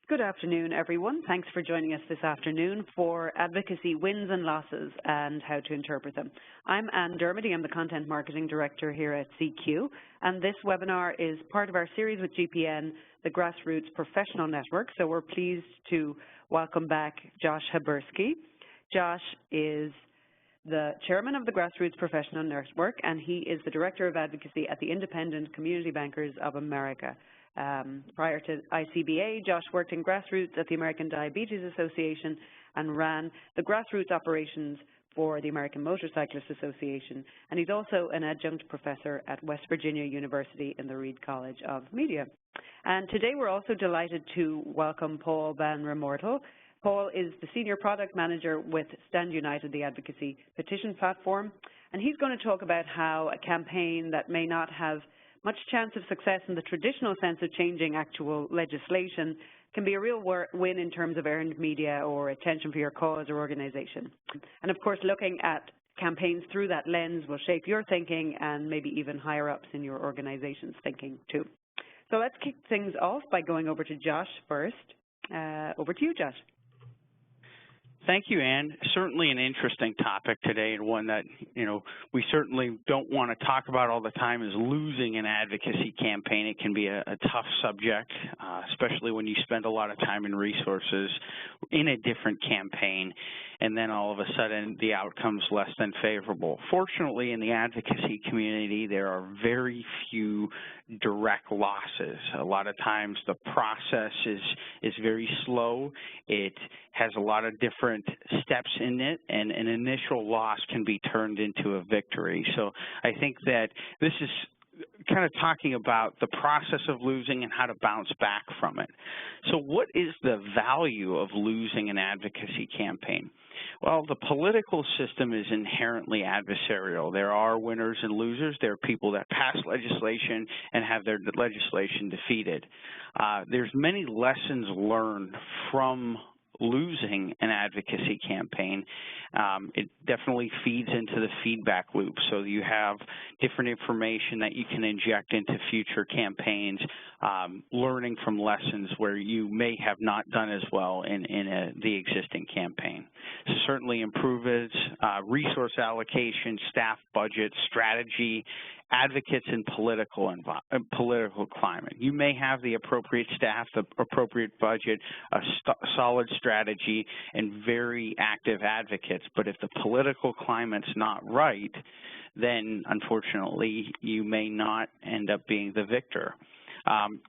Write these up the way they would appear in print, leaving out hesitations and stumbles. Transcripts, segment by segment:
Good afternoon, everyone. Thanks for joining us this afternoon for Advocacy Wins and Losses and How to Interpret Them. I'm Anne Dermody. I'm the Content Marketing Director here at CQ, and this webinar is part of our series with GPN, the Grassroots Professional Network. So we're pleased to welcome back Josh Habursky. Josh is the chairman of the Grassroots Professional Network, and he is the Director of Advocacy at the Independent Community Bankers of America. Prior to ICBA, Josh worked in Grassroots at the American Diabetes Association and ran the Grassroots operations for the American Motorcyclist Association, and he's also an adjunct professor at West Virginia University in the Reed College of Media. And today we're also delighted to welcome Paul Van Remortel. Paul is the Senior Product Manager with Stand United, the Advocacy Petition platform, and he's going to talk about how a campaign that may not have much chance of success in the traditional sense of changing actual legislation can be a real win in terms of earned media or attention for your cause or organization. And of course, looking at campaigns through that lens will shape your thinking and maybe even higher ups in your organization's thinking too. So let's kick things off by going over to Josh first. Over to you, Josh. Thank you, Anne. Certainly an interesting topic today, and one that, we certainly don't want to talk about all the time, is losing an advocacy campaign. It can be a tough subject, especially when you spend a lot of time and resources in a different campaign, and then all of a sudden the outcome's less than favorable. Fortunately, in the advocacy community, there are very few direct losses. A lot of times the process is very slow. It has a lot of different steps in it, and an initial loss can be turned into a victory. So I think that this is kind of talking about the process of losing and how to bounce back from it. So what is the value of losing an advocacy campaign? Well, the political system is inherently adversarial. There are winners and losers. There are people that pass legislation and have their legislation defeated. There's many lessons learned from losing an advocacy campaign. It definitely feeds into the feedback loop. So you have different information that you can inject into future campaigns, learning from lessons where you may have not done as well in the existing campaign. So certainly improves resource allocation, staff budget, strategy, advocates in political climate. You may have the appropriate staff, the appropriate budget, a solid strategy, and very active advocates, but if the political climate's not right, then unfortunately you may not end up being the victor.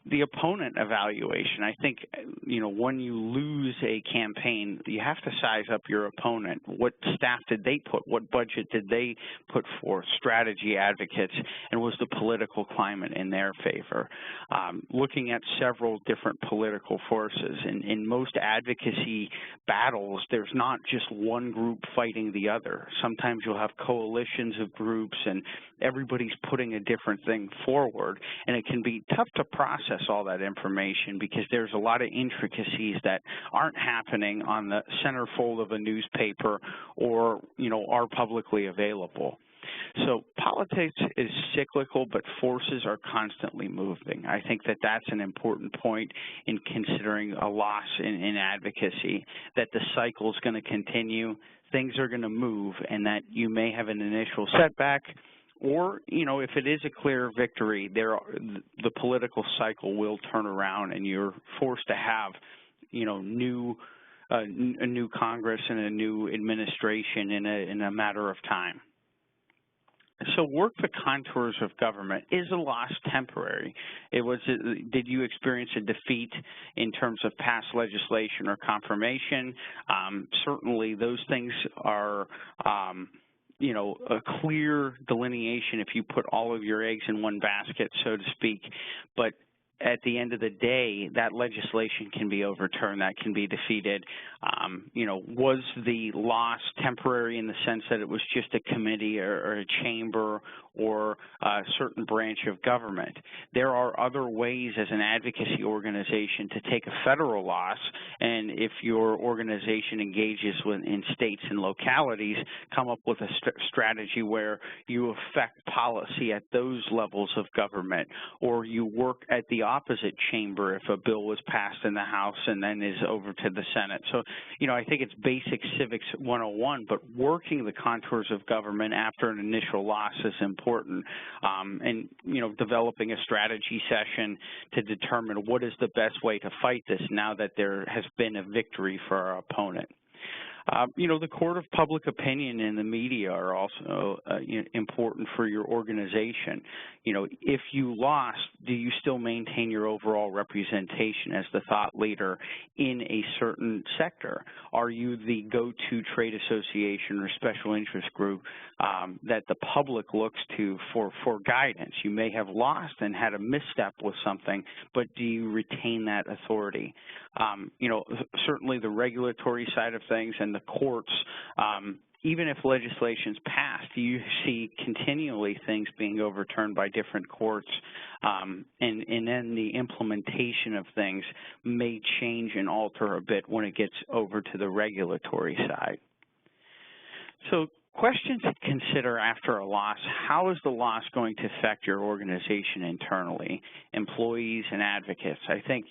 The opponent evaluation, I think, when you lose a campaign, you have to size up your opponent. What staff did they put? What budget did they put forth? Strategy, advocates, and was the political climate in their favor? Looking at several different political forces. In most advocacy battles, there's not just one group fighting the other. Sometimes you'll have coalitions of groups, and everybody's putting a different thing forward, and it can be tough to process all that information because there's a lot of intricacies that aren't happening on the centerfold of a newspaper or, are publicly available. So politics is cyclical, but forces are constantly moving. I think that that's an important point in considering a loss in advocacy, that the cycle is going to continue, things are going to move, and that you may have an initial setback, or, if it is a clear victory, the political cycle will turn around and you're forced to have, a new Congress and a new administration in a matter of time. So work the contours of government. Is a loss temporary? Did you experience a defeat in terms of past legislation or confirmation? Certainly those things are a clear delineation if you put all of your eggs in one basket, so to speak. But at the end of the day, that legislation can be overturned, that can be defeated. Was the loss temporary in the sense that it was just a committee or a chamber or a certain branch of government? There are other ways as an advocacy organization to take a federal loss, and if your organization engages in states and localities, come up with a strategy where you affect policy at those levels of government, or you work at the opposite chamber if a bill was passed in the House and then is over to the Senate. So, I think it's basic civics 101, but working the contours of government after an initial loss is important. And, developing a strategy session to determine what is the best way to fight this now that there has been a victory for our opponent. The court of public opinion and the media are also important for your organization. If you lost, do you still maintain your overall representation as the thought leader in a certain sector? Are you the go-to trade association or special interest group that the public looks to for guidance? You may have lost and had a misstep with something, but do you retain that authority? Certainly the regulatory side of things and the courts, even if legislation's passed, you see continually things being overturned by different courts, and then the implementation of things may change and alter a bit when it gets over to the regulatory side. So questions to consider after a loss: how is the loss going to affect your organization internally, employees and advocates? I think,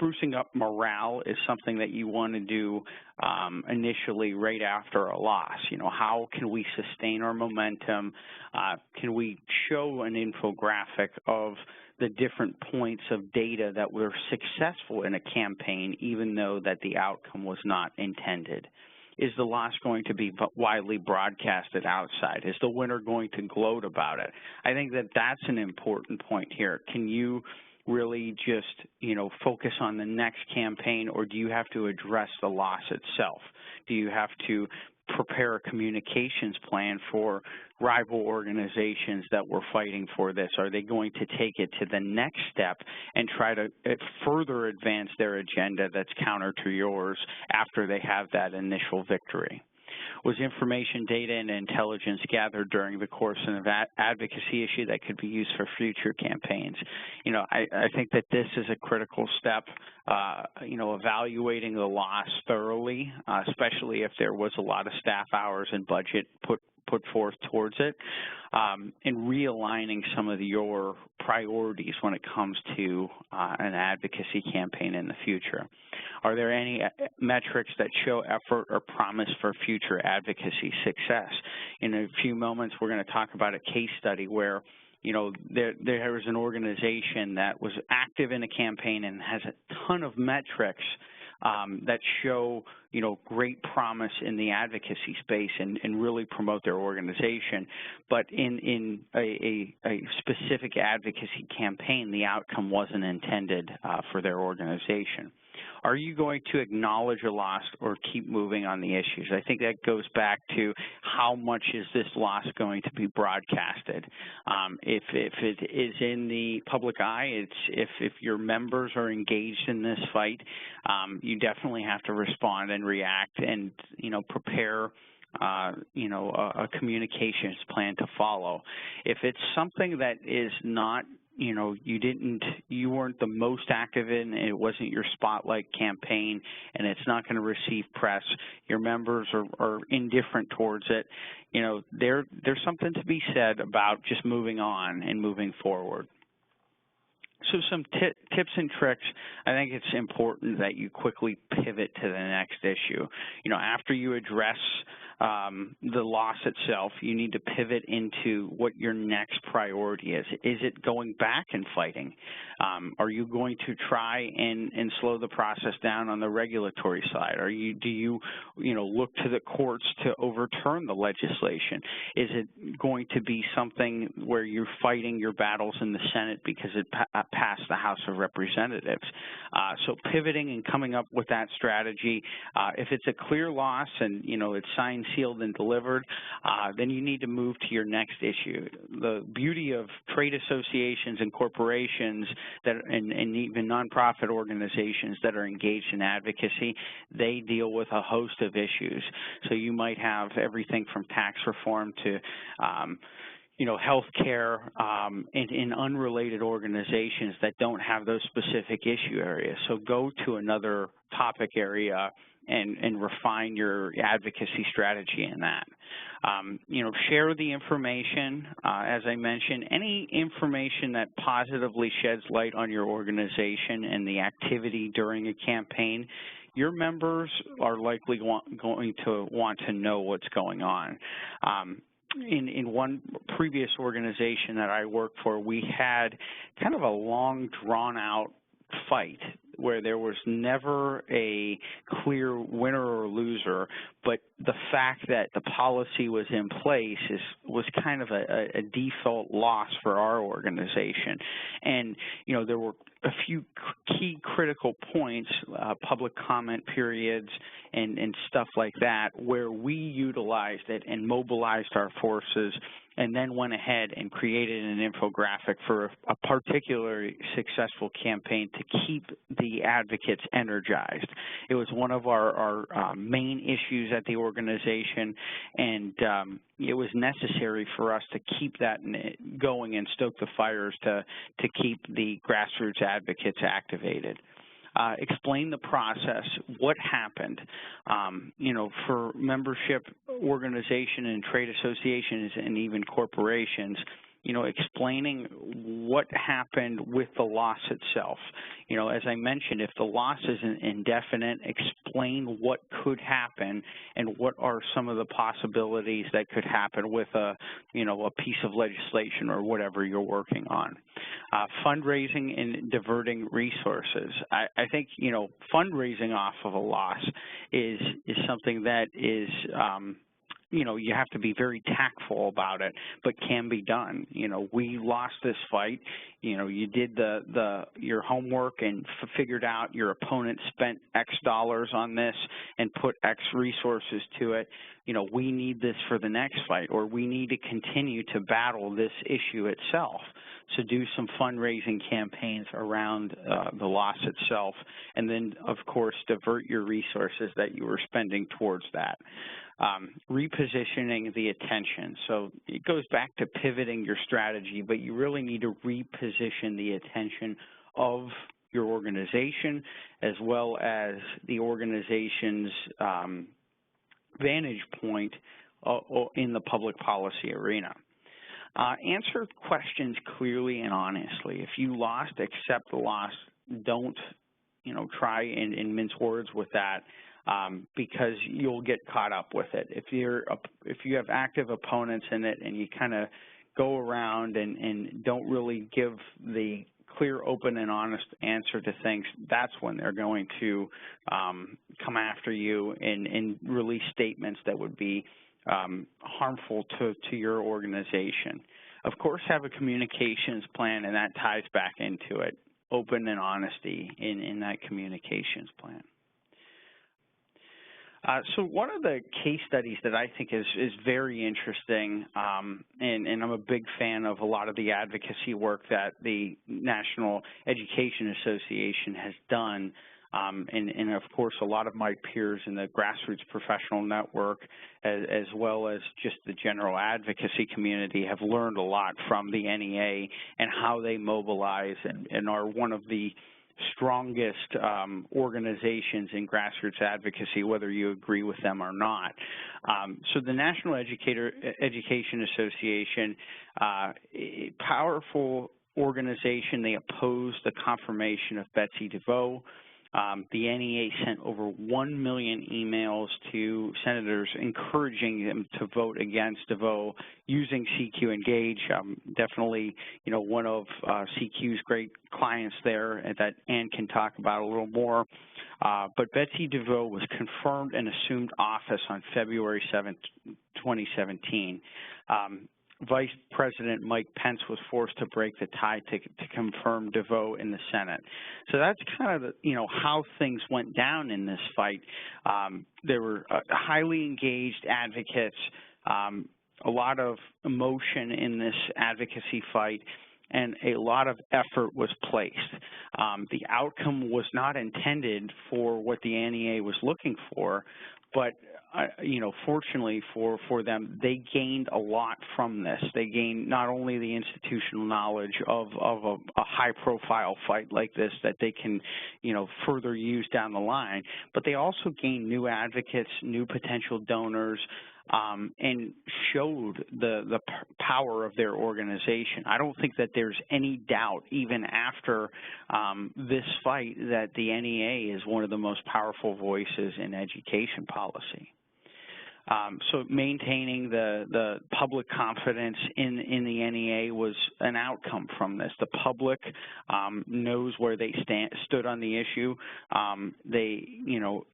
sprucing up morale is something that you want to do initially right after a loss. How can we sustain our momentum? Can we show an infographic of the different points of data that were successful in a campaign even though that the outcome was not intended? Is the loss going to be widely broadcasted outside? Is the winner going to gloat about it? I think that that's an important point here. Can you really just, focus on the next campaign, or do you have to address the loss itself? Do you have to prepare a communications plan for rival organizations that were fighting for this? Are they going to take it to the next step and try to further advance their agenda that's counter to yours after they have that initial victory? Was information, data, and intelligence gathered during the course of an advocacy issue that could be used for future campaigns? I think that this is a critical step, evaluating the loss thoroughly, especially if there was a lot of staff hours and budget put forth towards it, and realigning some of your priorities when it comes to an advocacy campaign in the future. Are there any metrics that show effort or promise for future advocacy success? In a few moments, we're going to talk about a case study where there was an organization that was active in a campaign and has a ton of metrics that show, great promise in the advocacy space and really promote their organization. But in a specific advocacy campaign, the outcome wasn't intended for their organization. Are you going to acknowledge a loss or keep moving on the issues? I think that goes back to how much is this loss going to be broadcasted. If it is in the public eye, if your members are engaged in this fight, you definitely have to respond and react and, prepare a communications plan to follow. If it's something that is not, you weren't the most active in, it wasn't your spotlight campaign, and it's not going to receive press, your members are indifferent towards it, there's something to be said about just moving on and moving forward. So some tips and tricks. I think it's important that you quickly pivot to the next issue. After you address the loss itself, you need to pivot into what your next priority is. Is it going back and fighting? Are you going to try and slow the process down on the regulatory side? Do you look to the courts to overturn the legislation? Is it going to be something where you're fighting your battles in the Senate because it passed the House of Representatives? So pivoting and coming up with that strategy. If it's a clear loss and it's signed, sealed, and delivered, then you need to move to your next issue. The beauty of trade associations and corporations and even nonprofit organizations that are engaged in advocacy, they deal with a host of issues. So you might have everything from tax reform to healthcare, in unrelated organizations that don't have those specific issue areas. So go to another topic area and refine your advocacy strategy in that. Share the information. As I mentioned, any information that positively sheds light on your organization and the activity during a campaign, your members are likely going to want to know what's going on. In one previous organization that I worked for, we had kind of a long, drawn-out fight where there was never a clear winner or loser, but the fact that the policy was in place was kind of a default loss for our organization. And, there were a few key critical points, public comment periods and stuff like that, where we utilized it and mobilized our forces and then went ahead and created an infographic for a particularly successful campaign to keep the advocates energized. It was one of our main issues at the organization, and it was necessary for us to keep that going and stoke the fires to keep the grassroots advocates activated. Explain the process, what happened. For membership organization and trade associations and even corporations, explaining what happened with the loss itself. As I mentioned, if the loss is indefinite, explain what could happen and what are some of the possibilities that could happen with a piece of legislation or whatever you're working on. Fundraising and diverting resources. I think, fundraising off of a loss is something that is you have to be very tactful about it, but can be done. We lost this fight. You did your homework and figured out your opponent spent X dollars on this and put X resources to it. We need this for the next fight, or we need to continue to battle this issue itself. So do some fundraising campaigns around the loss itself, and then, of course, divert your resources that you were spending towards that. Repositioning the attention. So it goes back to pivoting your strategy, but you really need to reposition the attention of your organization as well as the organization's vantage point in the public policy arena. Answer questions clearly and honestly. If you lost, accept the loss. Don't, try and mince words with that. Because you'll get caught up with it. If you have active opponents in it and you kind of go around and don't really give the clear, open, and honest answer to things, that's when they're going to come after you and release statements that would be harmful to your organization. Of course, have a communications plan, and that ties back into it, open and honesty in that communications plan. So one of the case studies that I think is very interesting, and I'm a big fan of a lot of the advocacy work that the National Education Association has done, and of course a lot of my peers in the grassroots professional network as well as just the general advocacy community have learned a lot from the NEA and how they mobilize and are one of the strongest organizations in grassroots advocacy, whether you agree with them or not. So the National Education Association, a powerful organization. They opposed the confirmation of Betsy DeVos. The NEA sent over 1 million emails to senators encouraging them to vote against DeVos using CQ Engage. Definitely, one of CQ's great clients there that Ann can talk about a little more. But Betsy DeVos was confirmed and assumed office on February 7th, 2017. Vice President Mike Pence was forced to break the tie to confirm DeVos in the Senate. So that's kind of how things went down in this fight. There were highly engaged advocates, a lot of emotion in this advocacy fight, and a lot of effort was placed. The outcome was not intended for what the NEA was looking for, but fortunately for them, they gained a lot from this. They gained not only the institutional knowledge of a high-profile fight like this that they can, further use down the line, but they also gained new advocates, new potential donors, and showed the power of their organization. I don't think that there's any doubt, even after this fight, that the NEA is one of the most powerful voices in education policy. So maintaining the public confidence in the NEA was an outcome from this. The public knows where they stood on the esse. They,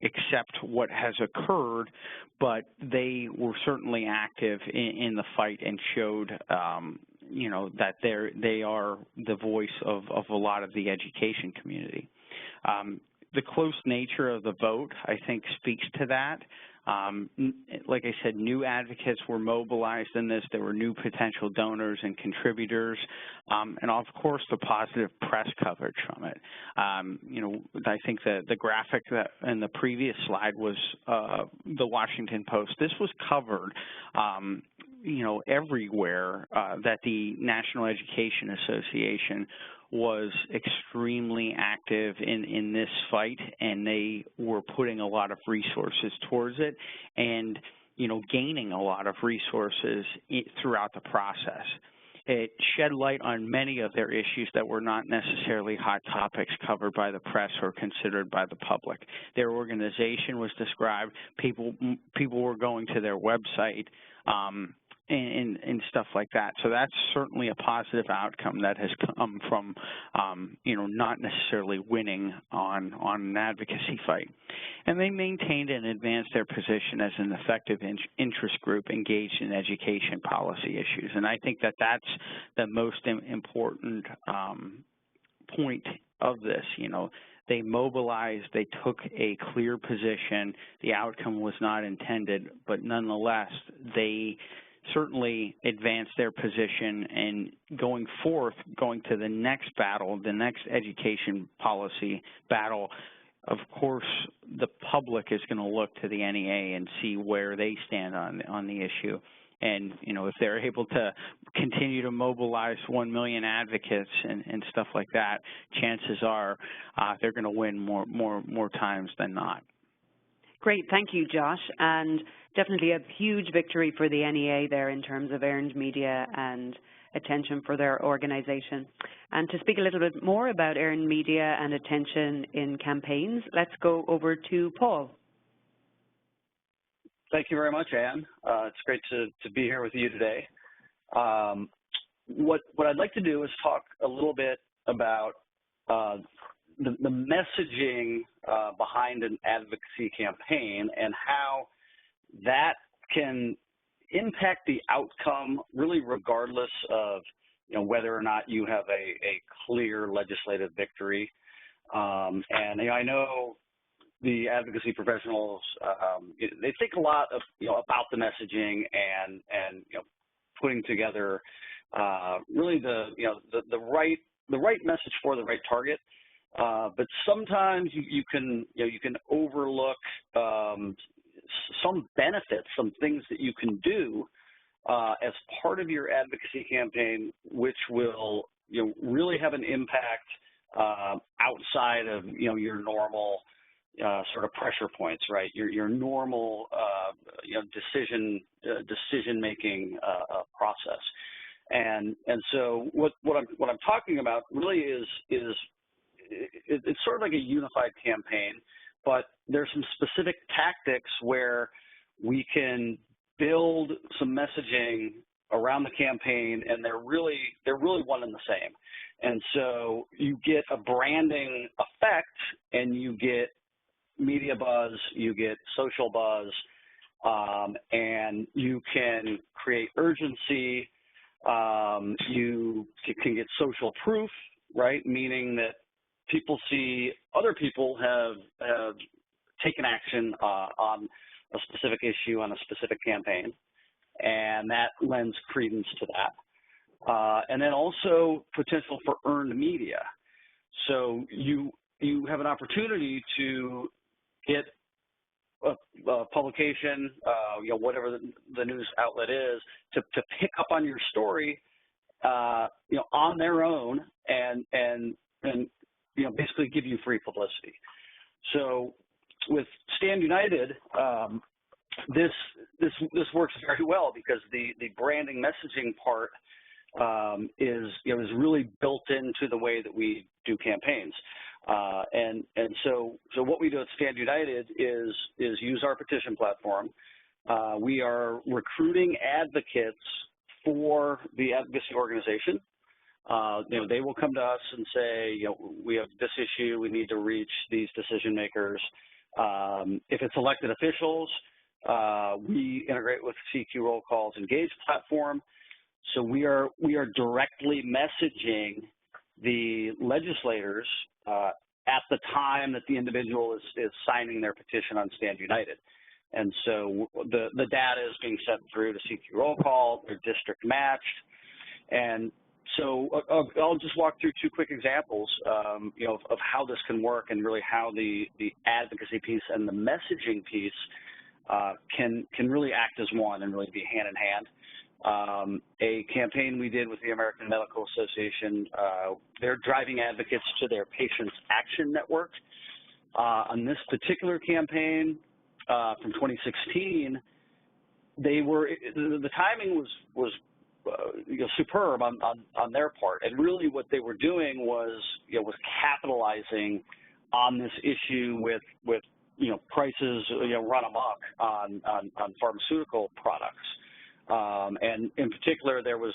accept what has occurred, but they were certainly active in the fight and showed, that they are the voice of a lot of the education community. The close nature of the vote, I think, speaks to that. Like I said, new advocates were mobilized in this. There were new potential donors and contributors, and of course the positive press coverage from it. I think the graphic that in the previous slide was the Washington Post. This was covered, everywhere that the National Education Association was extremely active in this fight, and they were putting a lot of resources towards it and, gaining a lot of resources throughout the process. It shed light on many of their issues that were not necessarily hot topics covered by the press or considered by the public. Their organization was described. People were going to their website, and stuff like that. So that's certainly a positive outcome that has come from, not necessarily winning on an advocacy fight. And they maintained and advanced their position as an effective interest group engaged in education policy issues. And I think that that's the most important point of this. They mobilized, they took a clear position. The outcome was not intended, but nonetheless, they certainly advance their position, and going to the next battle, the next education policy battle, of course, the public is going to look to the NEA and see where they stand on the issue. And, if they're able to continue to mobilize 1 million advocates and stuff like that, chances are they're going to win more times than not. Great. Thank you, Josh. And definitely a huge victory for the NEA there in terms of earned media and attention for their organization. And to speak a little bit more about earned media and attention in campaigns, let's go over to Paul. Thank you very much, Anne. It's great to be here with you today. What I'd like to do is talk a little bit about the messaging behind an advocacy campaign and how that can impact the outcome really regardless of whether or not you have a clear legislative victory. And I know the advocacy professionals, they think a lot of about the messaging and putting together really the right message for the right target. But sometimes you can overlook some benefits, some things that you can do as part of your advocacy campaign, which will really have an impact outside of your normal sort of pressure points, right? Your normal decision making process. And so what I'm talking about really is it's sort of like a unified campaign, but there's some specific tactics where we can build some messaging around the campaign, and they're really one and the same. And so you get a branding effect, and you get media buzz, you get social buzz, and you can create urgency. You can get social proof, right? Meaning that people see other people have taken action on a specific issue, on a specific campaign, and that lends credence to that. And then also potential for earned media. So you have an opportunity to get publication, whatever the news outlet is, to pick up on your story, on their own and basically give you free publicity. So with Stand United, this works very well because the branding messaging part is really built into the way that we do campaigns. And so what we do at Stand United is use our petition platform. We are recruiting advocates for the advocacy organization. They will come to us and say, we have this issue, we need to reach these decision makers. If it's elected officials, we integrate with CQ Roll Call's Engage platform. So we are directly messaging the legislators at the time that the individual is signing their petition on Stand United. And so the data is being sent through to CQ Roll Call, they're district matched. And so I'll just walk through two quick examples, of how this can work and really how the advocacy piece and the messaging piece can really act as one and really be hand in hand. A campaign we did with the American Medical Association, they're driving advocates to their Patients Action Network. On this particular campaign from 2016, the timing was superb on their part, and really what they were doing was capitalizing on this issue with prices run amok on pharmaceutical products, and in particular there was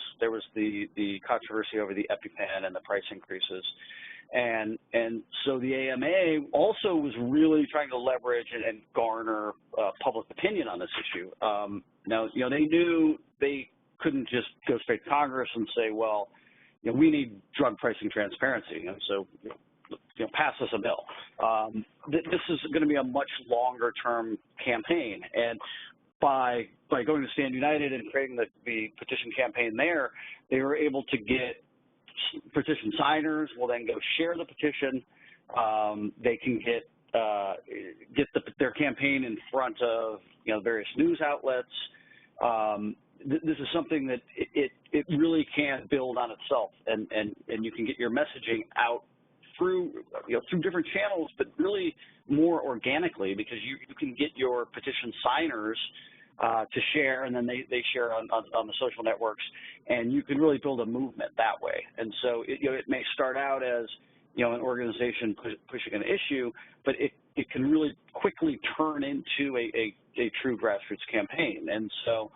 the controversy over the EpiPen and the price increases, and so the AMA also was really trying to leverage and garner public opinion on this issue. Now they knew they couldn't just go straight to Congress and say, well, we need drug pricing transparency, and so pass us a bill. This is going to be a much longer term campaign, and by going to Stand United and creating the petition campaign there, they were able to get petition signers will then go share the petition. They can get their campaign in front of various news outlets. This is something that it really can build on itself, and you can get your messaging out through different channels, but really more organically, because you can get your petition signers to share, and then they share on the social networks, and you can really build a movement that way. And so it may start out as an organization pushing an issue, but it can really quickly turn into a true grassroots campaign. And so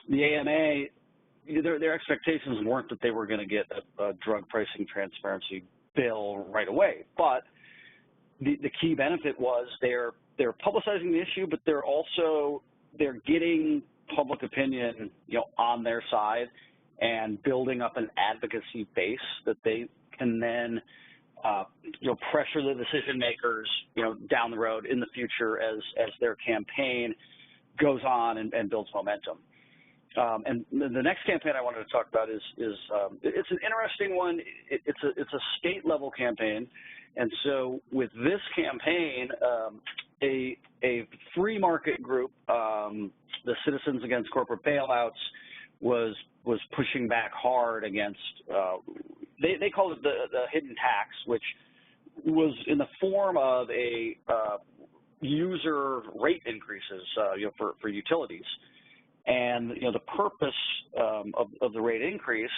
the AMA, their expectations weren't that they were going to get a drug pricing transparency bill right away, but the key benefit was they're publicizing the issue, but they're getting public opinion on their side and building up an advocacy base that they can then pressure the decision makers down the road in the future as their campaign goes on and builds momentum. And the next campaign I wanted to talk about is it's an interesting one. It's a state level campaign, and so with this campaign, a free market group, the Citizens Against Corporate Bailouts, was pushing back hard against they called it the hidden tax, which was in the form of a user rate increases for utilities. And the purpose of the rate increase,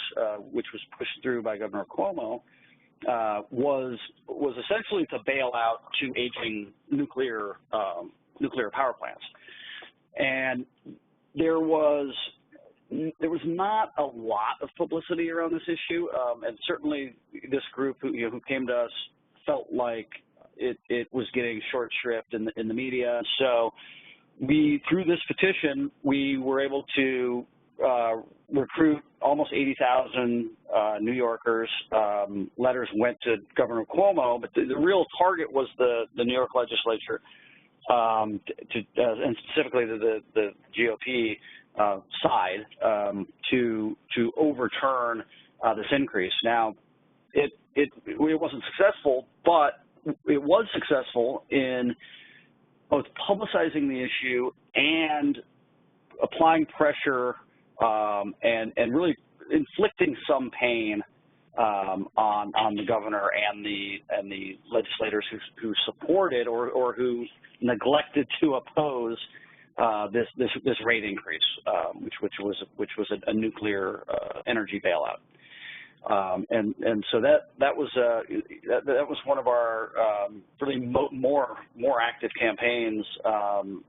which was pushed through by Governor Cuomo, was essentially to bail out two aging nuclear power plants. And there was not a lot of publicity around this issue, and certainly this group who came to us felt like it was getting short shrift in the media. So through this petition, we were able to recruit almost 80,000 New Yorkers. Letters went to Governor Cuomo, but the real target was the New York legislature, and specifically the GOP side, to overturn this increase. Now, it wasn't successful, but it was successful in both publicizing the issue and applying pressure and really inflicting some pain on the governor and the legislators who supported or who neglected to oppose this rate increase, which was a nuclear energy bailout. And so that was one of our really more active campaigns,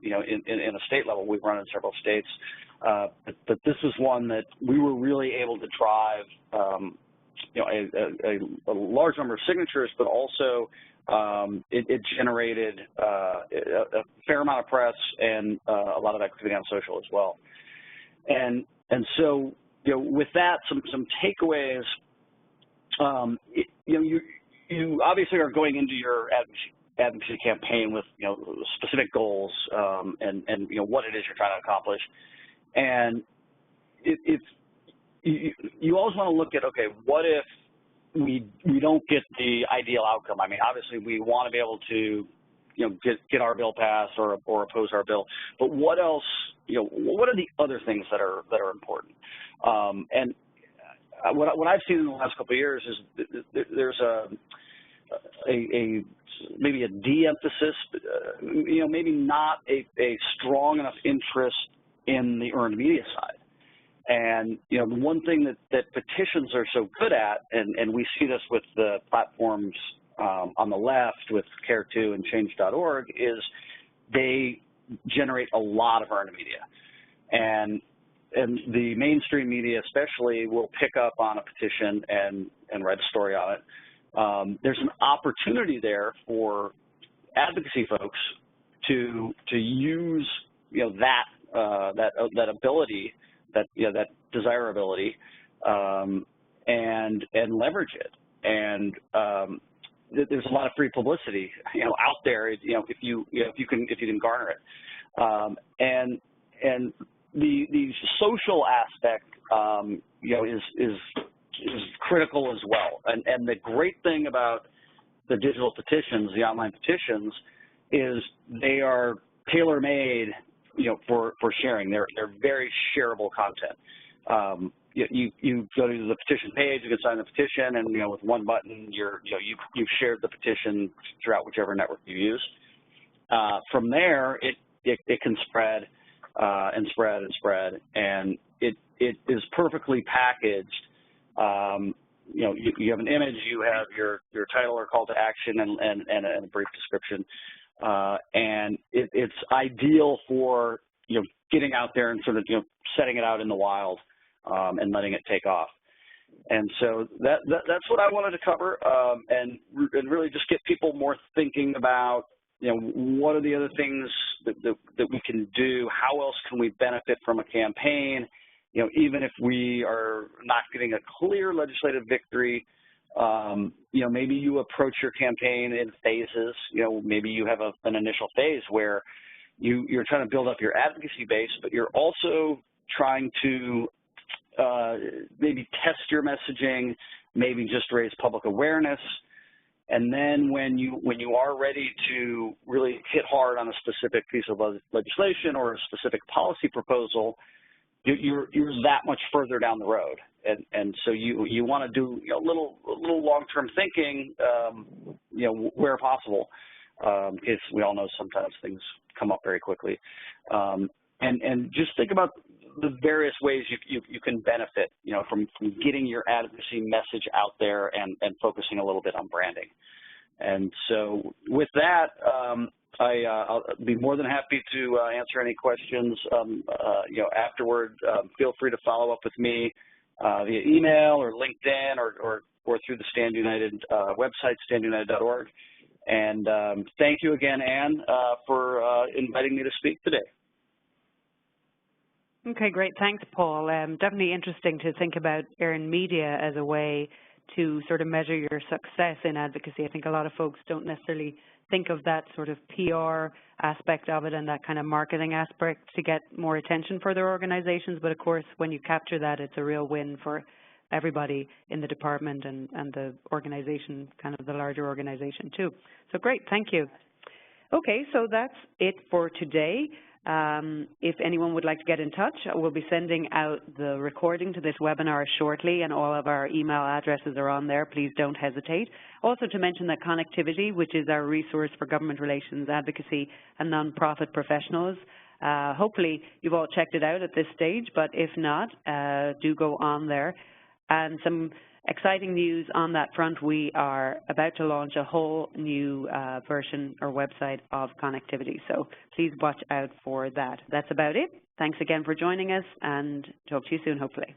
you know, in a state level. We've run in several states, but this was one that we were really able to drive, you know, a large number of signatures, but also it generated a fair amount of press and a lot of activity on social as well. And so, you know, with that, some takeaways. You know, you obviously are going into your advocacy campaign with, you know, specific goals and you know what it is you're trying to accomplish, and if you always want to look at, okay, what if we don't get the ideal outcome? I mean, obviously we want to be able to, you know, get our bill passed or oppose our bill, but what else? You know, what are the other things that are important? And what I've seen in the last couple of years is there's maybe a de-emphasis, you know, maybe not a strong enough interest in the earned media side. And, you know, the one thing that petitions are so good at, and we see this with the platforms on the left with Care2 and Change.org, is they generate a lot of earned media. And the mainstream media especially will pick up on a petition and write a story on it. There's an opportunity there for advocacy folks to use, you know, that ability, that, you know, that desirability, and leverage it. And there's a lot of free publicity, you know, out there, you know, if you can garner it. And the social aspect, you know, is critical as well. And the great thing about the digital petitions, the online petitions, is they are tailor-made, you know, for sharing. They're very shareable content. You go to the petition page, you can sign the petition, and, you know, with one button, you've shared the petition throughout whichever network you use. From there, it can spread. And spread, and it is perfectly packaged. You know, you have an image, you have your title or call to action, and a brief description, and it's ideal for, you know, getting out there and sort of, you know, setting it out in the wild and letting it take off. And so that's what I wanted to cover, and really just get people more thinking about, you know, what are the other things that we can do? How else can we benefit from a campaign? You know, even if we are not getting a clear legislative victory, you know, maybe you approach your campaign in phases. You know, maybe you have an initial phase where you're trying to build up your advocacy base, but you're also trying to maybe test your messaging, maybe just raise public awareness. And then when you are ready to really hit hard on a specific piece of legislation or a specific policy proposal, you're that much further down the road. And so you want to do, you know, a little long-term thinking, you know, where possible, because we all know sometimes things come up very quickly. And just think about the various ways you can benefit, you know, from getting your advocacy message out there and focusing a little bit on branding. And so with that, I'll be more than happy to answer any questions, you know, afterward. Feel free to follow up with me via email or LinkedIn or through the Stand United website, standunited.org. And thank you again, Ann, for inviting me to speak today. Okay, great. Thanks, Paul. Definitely interesting to think about earned media as a way to sort of measure your success in advocacy. I think a lot of folks don't necessarily think of that sort of PR aspect of it and that kind of marketing aspect to get more attention for their organizations. But of course, when you capture that, it's a real win for everybody in the department and the organization, kind of the larger organization too. So great, thank you. Okay, so that's it for today. If anyone would like to get in touch, we'll be sending out the recording to this webinar shortly, and all of our email addresses are on there. Please don't hesitate. Also to mention that Connectivity, which is our resource for government relations, advocacy, and nonprofit professionals, hopefully you've all checked it out at this stage, but if not, do go on there. And some exciting news on that front, we are about to launch a whole new version or website of Connectivity, so please watch out for that. That's about it. Thanks again for joining us, and talk to you soon, hopefully.